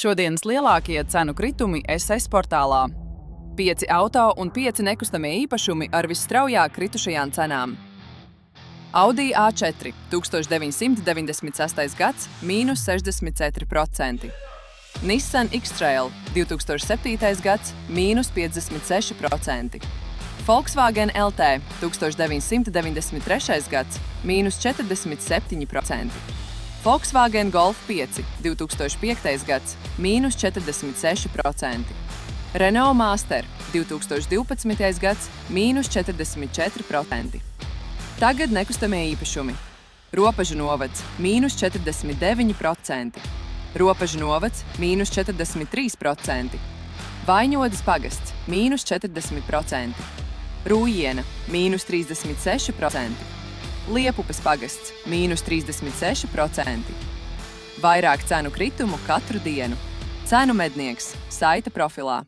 Šodienas lielākie cenu kritumi SS portālā. 5 auto un 5 nekustamie īpašumi ar visstraujāk kritušajām cenām. Audi A4 1996. gads – mīnus 64%. Nissan X-Trail 2007. gads – mīnus 56%. Volkswagen LT 1993. gads – mīnus 47%. Volkswagen Golf 5 2005. gads – mīnus 46%. Renault Master 2012. gads – mīnus 44%. Tagad nekustamie īpašumi. Ropažu novads – mīnus 49%. Ropažu novads – mīnus 43%. Vaiņodas pagasts – mīnus 40%. Rūjiena – mīnus 36%. Liepupes pagasts – mīnus 36%. Vairāk cenu kritumu katru dienu. Cenu mednieks saita profilā.